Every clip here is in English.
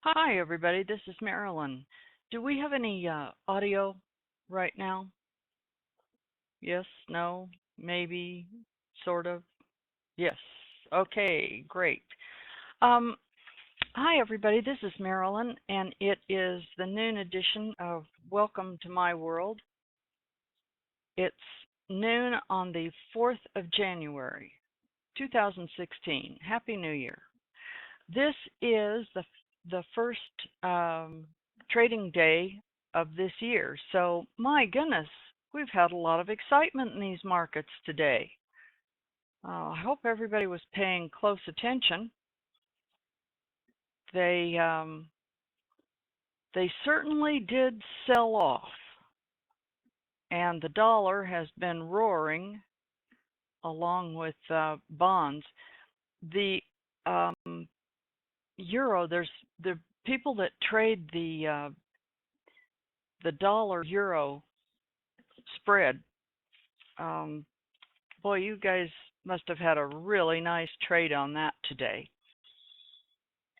Hi, everybody. This is Marilyn. Do we have any audio right now? Yes, no, maybe, sort of. Yes. Okay, great. Um, Hi, everybody. This is Marilyn, and it is the noon edition of Welcome to My World. It's noon on the 4th of January, 2016. Happy New Year. This is the first trading day of this year. So my goodness, we've had a lot of excitement in these markets today. I hope everybody was paying close attention. They um, they certainly did sell off, and the dollar has been roaring along with bonds. The euro, there's the people that trade the dollar euro spread. Um, Boy, you guys must have had a really nice trade on that today.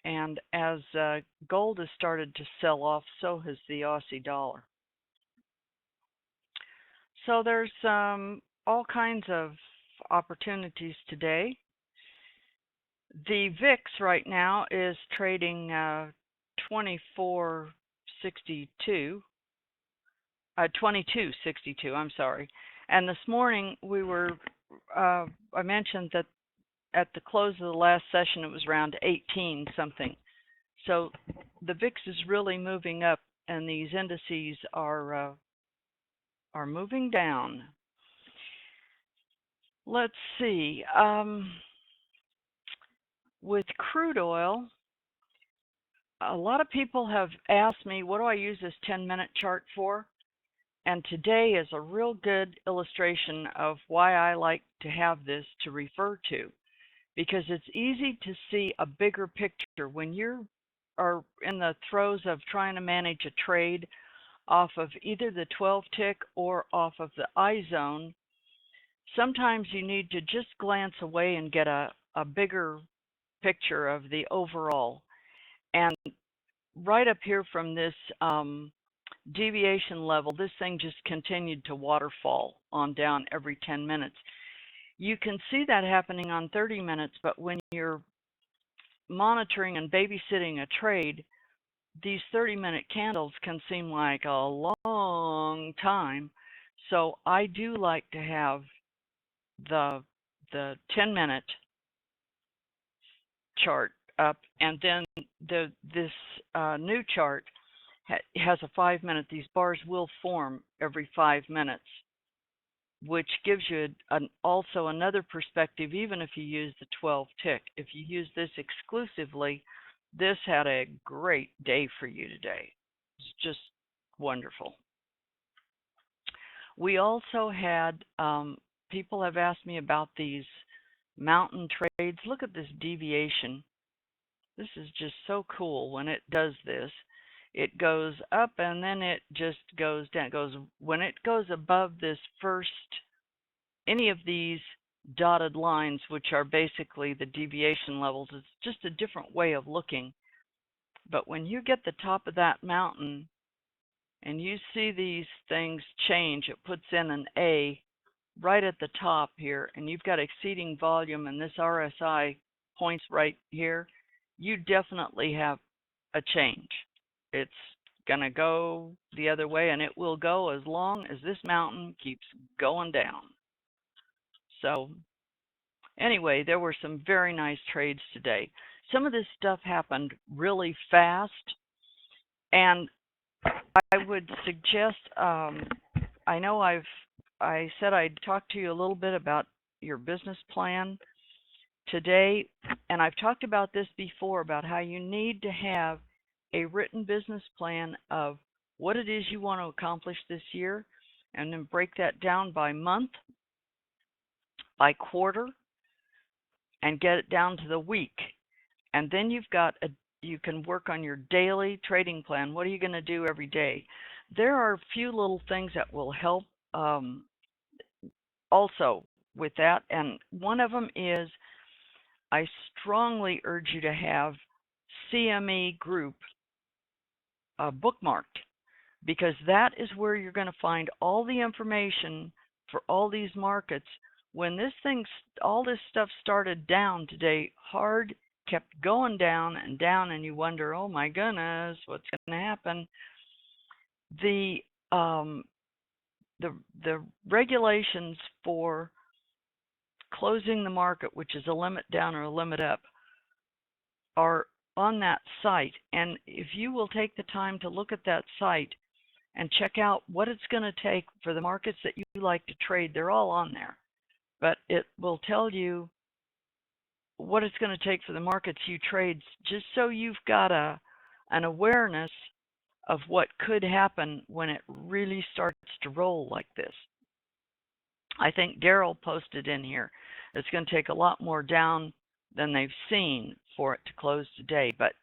And as gold has started to sell off, so has the Aussie dollar. So there's all kinds of opportunities today. The VIX right now is trading 24.62, 22.62. I'm sorry. And this morning I mentioned that at the close of the last session, it was around 18 something. So the VIX is really moving up, and these indices are moving down. Let's see. With crude oil, a lot of people have asked me, what do I use this 10-minute chart for? And today is a real good illustration of why I like to have this to refer to, because it's easy to see a bigger picture when you are in the throes of trying to manage a trade off of either the 12 tick or off of the I zone. Sometimes you need to just glance away and get a bigger picture of the overall. And right up here from this deviation level, this thing just continued to waterfall on down every 10 minutes. You can see that happening on 30 minutes, but when you're monitoring and babysitting a trade, these 30-minute candles can seem like a long time. So I do like to have the 10-minute chart up, and then this new chart has a 5-minute. These bars will form every 5 minutes, which gives you also another perspective, even if you use the 12 tick. If you use this exclusively, this had a great day for you today. It's just wonderful. We also had people have asked me about these mountain trades. Look at this deviation. This is just so cool when it does this. It goes up and then it just goes down. When it goes above this first, any of these dotted lines, which are basically the deviation levels, it's just a different way of looking. But when you get the top of that mountain and you see these things change, it puts in an A right at the top here, and you've got exceeding volume, and this RSI points right here, you definitely have a change. It's going to go the other way, and it will go as long as this mountain keeps going down. So anyway, there were some very nice trades today. Some of this stuff happened really fast, and I would suggest, I know I said I'd talk to you a little bit about your business plan today, and I've talked about this before, about how you need to have a written business plan of what it is you want to accomplish this year, and then break that down by month, by quarter, and get it down to the week. And then you can work on your daily trading plan. What are you going to do every day? There are a few little things that will help also with that, and one of them is I strongly urge you to have CME group bookmarked, because that is where you're going to find all the information for all these markets. When all this stuff started down today, hard, kept going down, and you wonder, oh my goodness, what's going to happen? The regulations for closing the market, which is a limit down or a limit up, are on that site. And if you will take the time to look at that site and check out what it's going to take for the markets that you like to trade, they're all on there. But it will tell you what it's going to take for the markets you trade, just so you've got an awareness of what could happen when it really starts to roll like this. I think Daryl posted in here, it's going to take a lot more down than they've seen for it to close today, but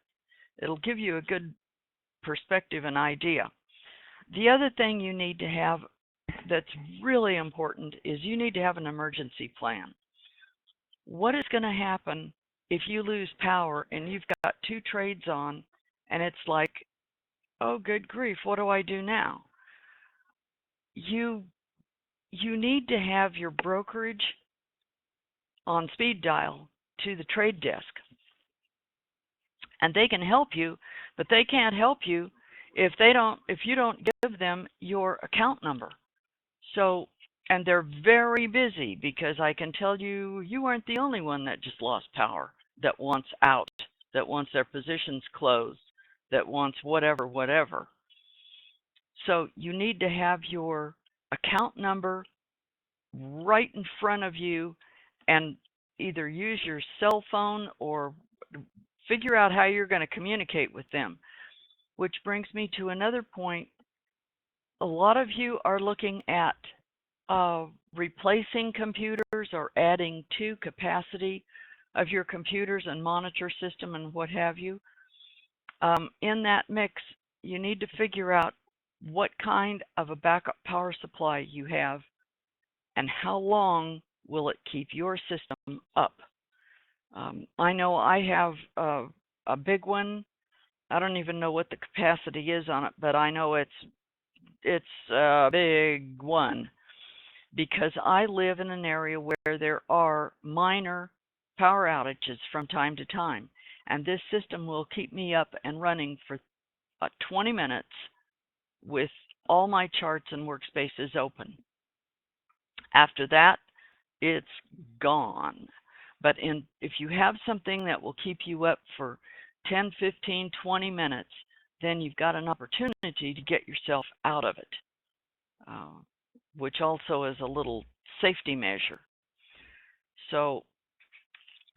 it'll give you a good perspective and idea. The other thing you need to have that's really important is you need to have an emergency plan. What is going to happen if you lose power and you've got 2 trades on and it's like, oh, good grief, what do I do now? You need to have your brokerage on speed dial to the trade desk. And they can help you, but they can't help you if you don't give them your account number. So, and they're very busy, because I can tell you, you aren't the only one that just lost power, that wants out, that wants their positions closed, that wants whatever. So you need to have your account number right in front of you, and either use your cell phone or figure out how you're going to communicate with them. Which brings me to another point. A lot of you are looking at replacing computers or adding to capacity of your computers and monitor system and what have you. In that mix, you need to figure out what kind of a backup power supply you have and how long will it keep your system up. I know I have a big one. I don't even know what the capacity is on it, but I know it's a big one, because I live in an area where there are minor power outages from time to time, and this system will keep me up and running for 20 minutes with all my charts and workspaces open. After that, it's gone. But if you have something that will keep you up for 10, 15, 20 minutes, then you've got an opportunity to get yourself out of it, which also is a little safety measure. So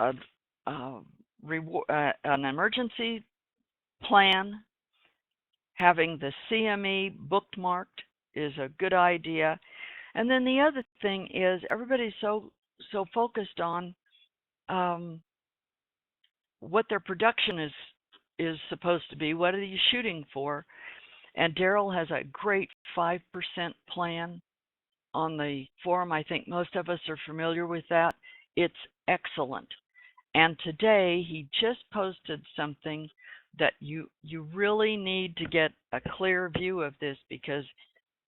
an emergency plan, having the CME bookmarked is a good idea. And then the other thing is, everybody's so focused on what their production is supposed to be. What are you shooting for? And Daryl has a great 5% plan on the forum. I think most of us are familiar with that. It's excellent. And today he just posted something that you really need to get a clear view of this, because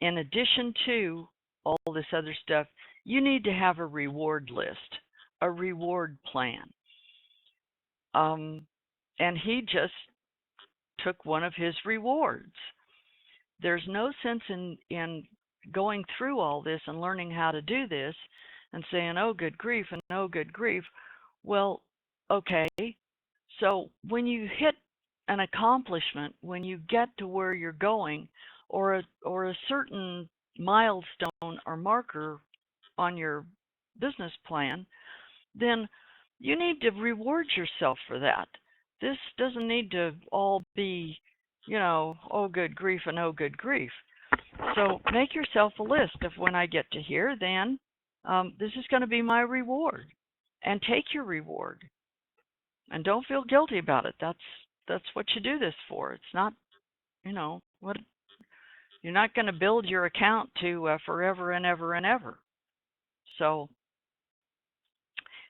in addition to all this other stuff, you need to have a reward list, a reward plan. And he just took one of his rewards. There's no sense in going through all this and learning how to do this and saying, oh, good grief, and oh, good grief. Well, okay, so when you hit an accomplishment, when you get to where you're going, or a certain milestone or marker on your business plan, then you need to reward yourself for that. This doesn't need to all be, oh, good grief and oh, good grief. So make yourself a list of, when I get to here, then this is going to be my reward. And take your reward. And don't feel guilty about it. That's what you do this for. It's not, what you're not going to build your account to forever and ever and ever. So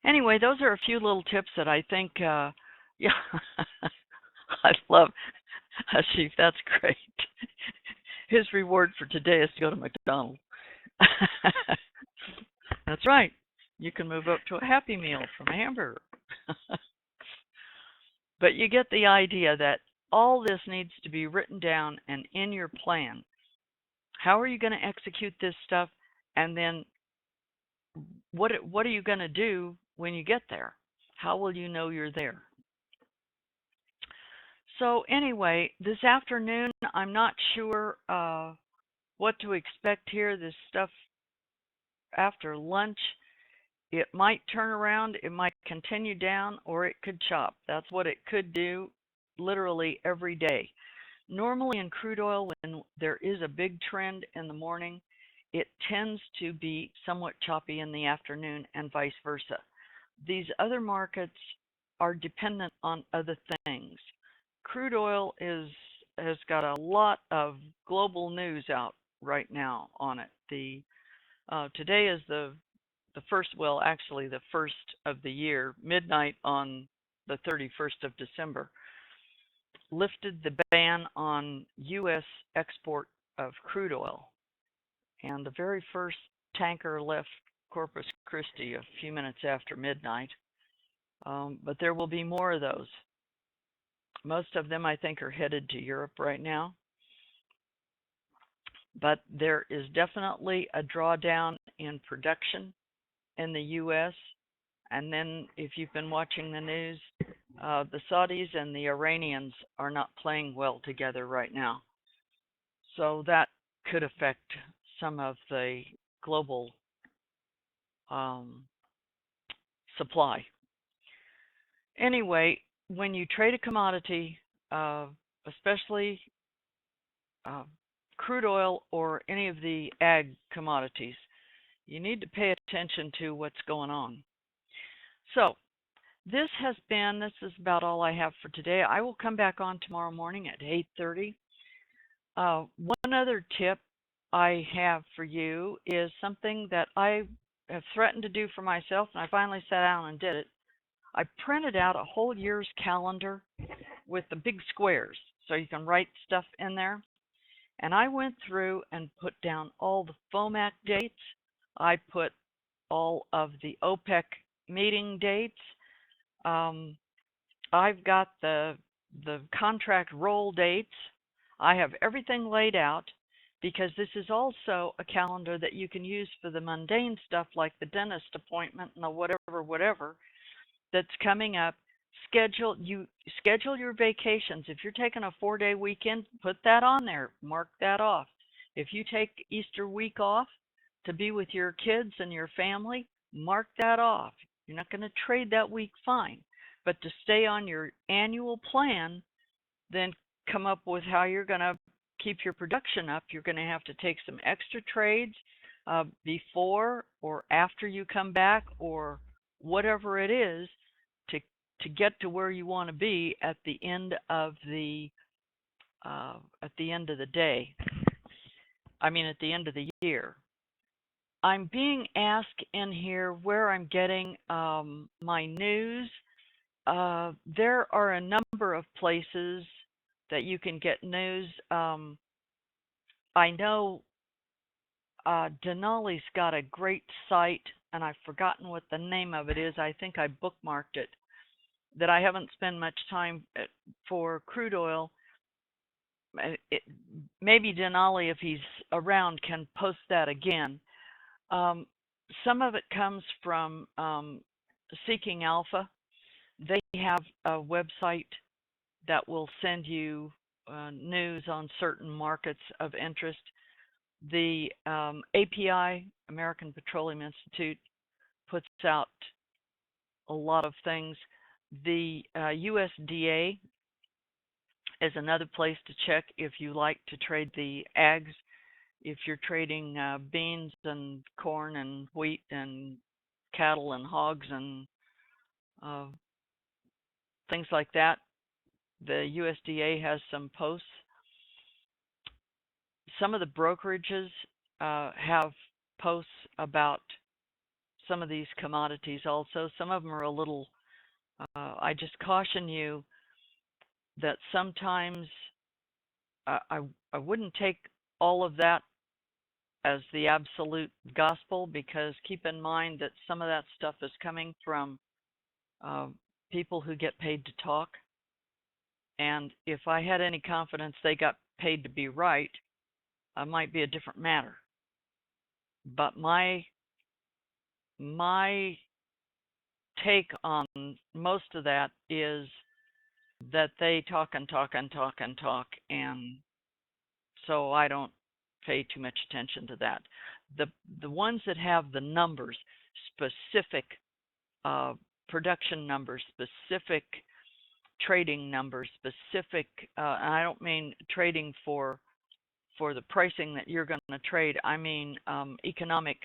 anyway, those are a few little tips that I think, I love Chief. That's great. His reward for today is to go to McDonald's. That's right. You can move up to a Happy Meal from a hamburger. But you get the idea that all this needs to be written down and in your plan. How are you going to execute this stuff? And then what are you going to do when you get there? How will you know you're there? So anyway, this afternoon, I'm not sure what to expect here. This stuff after lunch, it might turn around, it might continue down, or it could chop. That's what it could do literally every day. Normally in crude oil, when there is a big trend in the morning, it tends to be somewhat choppy in the afternoon and vice versa. These other markets are dependent on other things. Crude oil has got a lot of global news out right now on it. Today is the first, well, actually the first of the year, midnight on the 31st of December, lifted the ban on U.S. export of crude oil. And the very first tanker left Corpus Christi a few minutes after midnight. But there will be more of those. Most of them, I think, are headed to Europe right now. But there is definitely a drawdown in production in the U.S. And then if you've been watching the news, the Saudis and the Iranians are not playing well together right now. So that could affect some of the global supply. Anyway, when you trade a commodity, especially crude oil or any of the ag commodities, you need to pay attention to what's going on. So this is about all I have for today. I will come back on tomorrow morning at 8:30. One other tip I have for you is something that I have threatened to do for myself, and I finally sat down and did it. I printed out a whole year's calendar with the big squares so you can write stuff in there. And I went through and put down all the FOMAC dates. I put all of the OPEC meeting dates. I've got the contract roll dates. I have everything laid out because this is also a calendar that you can use for the mundane stuff like the dentist appointment and the whatever that's coming up. Schedule your vacations. If you're taking a 4-day weekend, put that on there. Mark that off. If you take Easter week off to be with your kids and your family, mark that off. You're not going to trade that week, fine. But to stay on your annual plan, then come up with how you're going to keep your production up. You're going to have to take some extra trades before or after you come back or whatever it is to get to where you want to be at the end of the day. I mean, at the end of the year. I'm being asked in here where I'm getting my news. There are a number of places that you can get news. I know Denali's got a great site, and I've forgotten what the name of it is. I think I bookmarked it. That I haven't spent much time for crude oil. Maybe Denali, if he's around, can post that again. Some of it comes from Seeking Alpha. They have a website that will send you news on certain markets of interest. The API, American Petroleum Institute, puts out a lot of things. The USDA is another place to check if you like to trade the ags. If you're trading beans and corn and wheat and cattle and hogs and things like that, the USDA has some posts. Some of the brokerages have posts about some of these commodities also. Some of them are a little, I just caution you, that sometimes I wouldn't take all of that as the absolute gospel, because keep in mind that some of that stuff is coming from uh, people who get paid to talk. And if I had any confidence they got paid to be right, it might be a different matter. But my take on most of that is that they talk and talk and talk and talk, and so I don't pay too much attention to that. The ones that have the numbers, specific uh, production numbers, specific trading numbers, specific, and I don't mean trading for the pricing that you're going to trade. I mean economic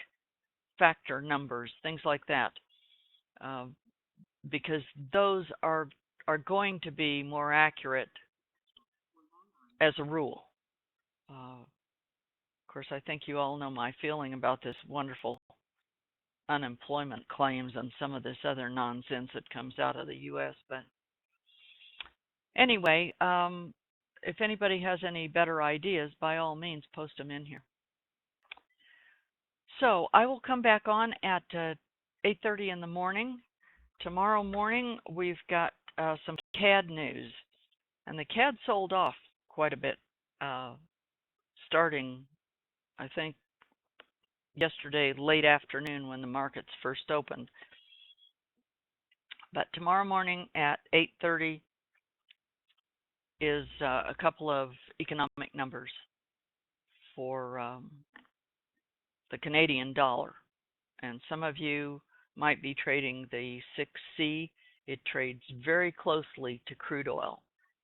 factor numbers, things like that, uh, because those are going to be more accurate as a rule. Of course, I think you all know my feeling about this wonderful unemployment claims and some of this other nonsense that comes out of the U.S. But anyway, if anybody has any better ideas, by all means, post them in here. So I will come back on at 8:30 in the morning. Tomorrow morning, we've got some CAD news, and the CAD sold off quite a bit, uh, starting, I think, yesterday late afternoon when the markets first opened. But tomorrow morning at 8:30 is a couple of economic numbers for the Canadian dollar. And some of you might be trading the 6C. It trades very closely to crude oil,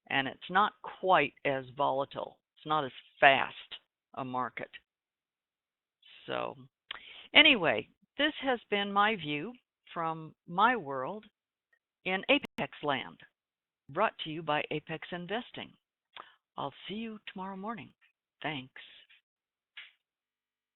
and it's not quite as volatile. It's not as fast a market. So anyway, this has been my view from my world in Apex land, brought to you by Apex Investing. I'll see you tomorrow morning. Thanks.